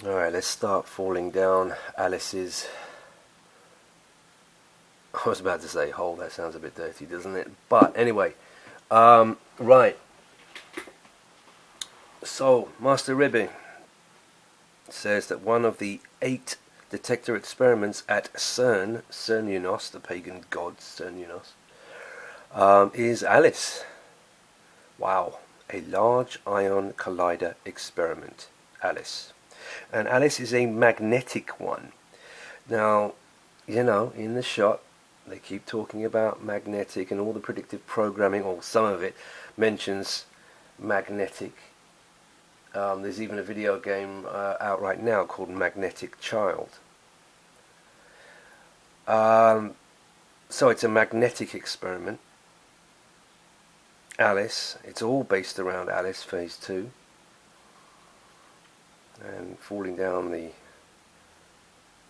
Alright, let's start falling down Alice's, I was about to say hole, that sounds a bit dirty, doesn't it? But anyway, right. So, Master Ribby says that one of the 8 detector experiments at CERN, CERNUNOS, the pagan god CERNUNOS, is Alice. Wow, a large ion collider experiment, Alice. And Alice is a magnetic one. Now, you know, in the shot, they keep talking about magnetic, and all the predictive programming, or some of it, mentions magnetic. There's even a video game out right now called Magnetic Child. So it's a magnetic experiment. Alice, it's all based around Alice Phase 2. And falling down the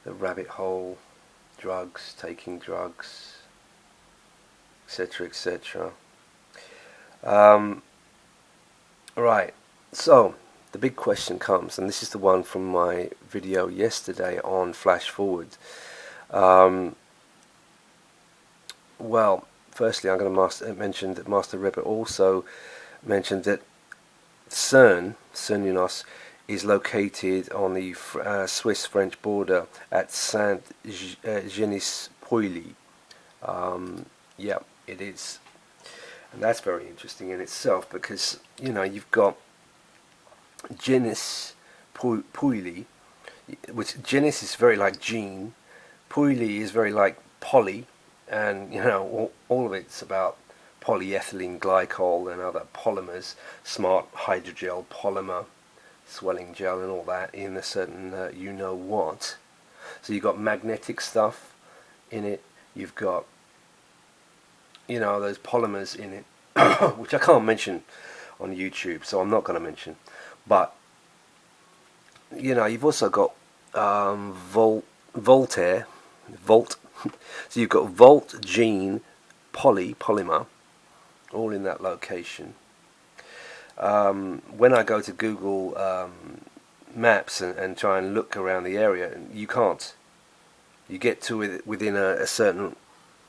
rabbit hole, drugs, taking drugs, etc., etc. Right, so the big question comes, and this is the one from my video yesterday on FlashForWArd. Well, firstly, I'm going to mention that Master Ripper also mentioned that CERNUNOS, is located on the Swiss-French border at Saint-Genis-Pouilly. Yeah, it is. And that's very interesting in itself, because, you know, you've got Genis-Pouilly, which Genis is very like Gene, Pouilly is very like poly, and, you know, all of it's about polyethylene glycol and other polymers, smart hydrogel polymer, swelling gel and all that in a certain you know what. So you've got magnetic stuff in it, you've got, you know, those polymers in it which I can't mention on YouTube, so I'm not going to mention. But, you know, you've also got Voltaire, Volt. So you've got Volt, Gene, polymer, all in that location. When I go to Google Maps and try and look around the area, you can't. You get to it within a certain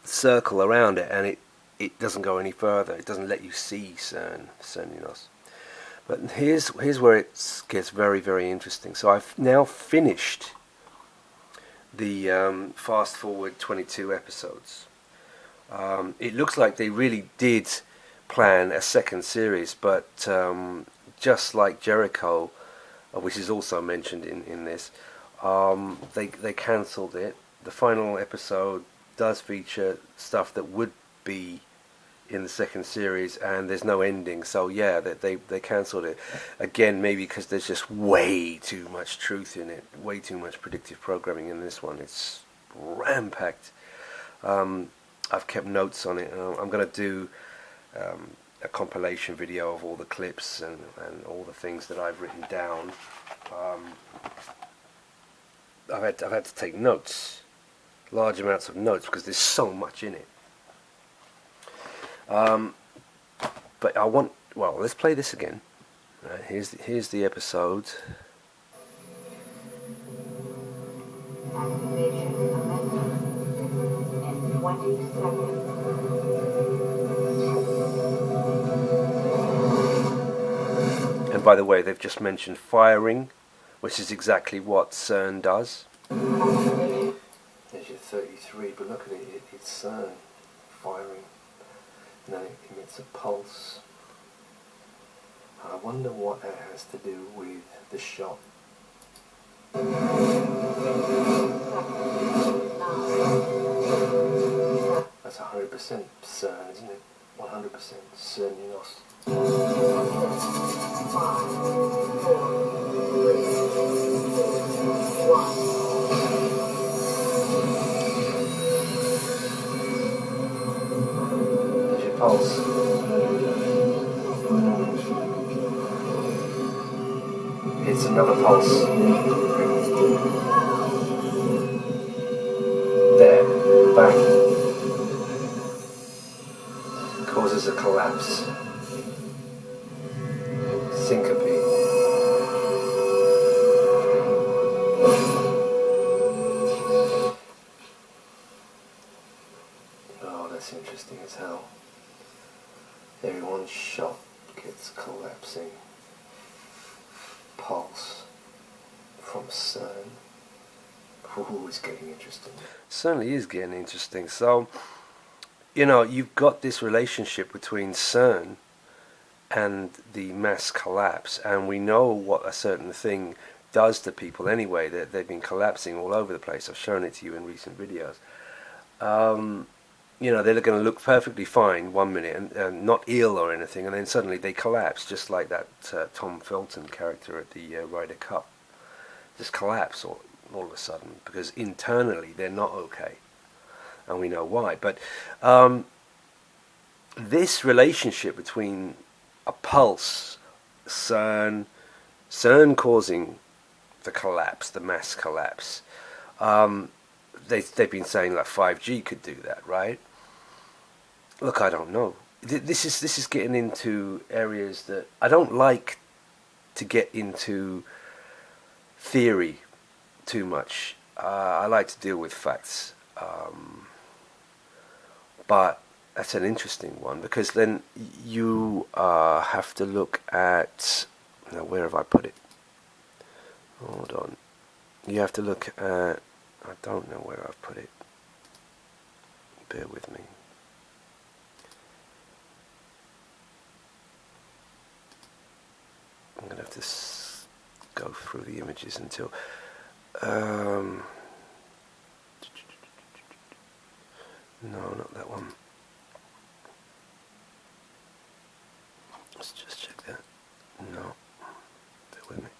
circle around it, and it doesn't go any further. It doesn't let you see CERNUNOS. But here's where it gets very, very interesting. So I've now finished the fast forward 22 episodes. It looks like they really did plan a second series, but just like Jericho, which is also mentioned in this, they cancelled it. The final episode does feature stuff that would be in the second series, and there's no ending, so yeah, they cancelled it again, maybe because there's just way too much truth in it, way too much predictive programming in this one. It's ram-packed. I've kept notes on it. I'm going to do a compilation video of all the clips and all the things that I've written down. I've had to take notes, large amounts of notes, because there's so much in it. But I want, well, let's play this again. Right, here's the episode. Activation in 20 seconds. And by the way, they've just mentioned firing, which is exactly what CERN does. There's your 33, but look at it, it's CERN firing. And then it emits a pulse. I wonder what that has to do with the shot. That's 100% CERN, isn't it? 100% CERNUNOS. 5, 4, 3, 1. There's your pulse. It's another pulse. There, back. Causes a collapse. Syncope. from CERN. Ooh, it's getting interesting. Certainly is getting interesting. So, you know, you've got this relationship between CERN and the mass collapse, and we know what a certain thing does to people anyway. That they've been collapsing all over the place. I've shown it to you in recent videos. You know, they're going to look perfectly fine 1 minute and not ill or anything, and then suddenly they collapse, just like that Tom Felton character at the Ryder Cup. Just collapse all of a sudden, because internally they're not okay, and we know why. But this relationship between a pulse, CERN causing the collapse, the mass collapse, they've been saying that 5G could do that, right? Look, I don't know. This is getting into areas that I don't like to get into theory too much. I like to deal with facts, but that's an interesting one, because then you have to look at, now where have I put it? Hold on. You have to look at, I don't know where I've put it. Bear with me. I'm going to have to go through the images until... no, not that one. Let's just check that. No. Bear with me.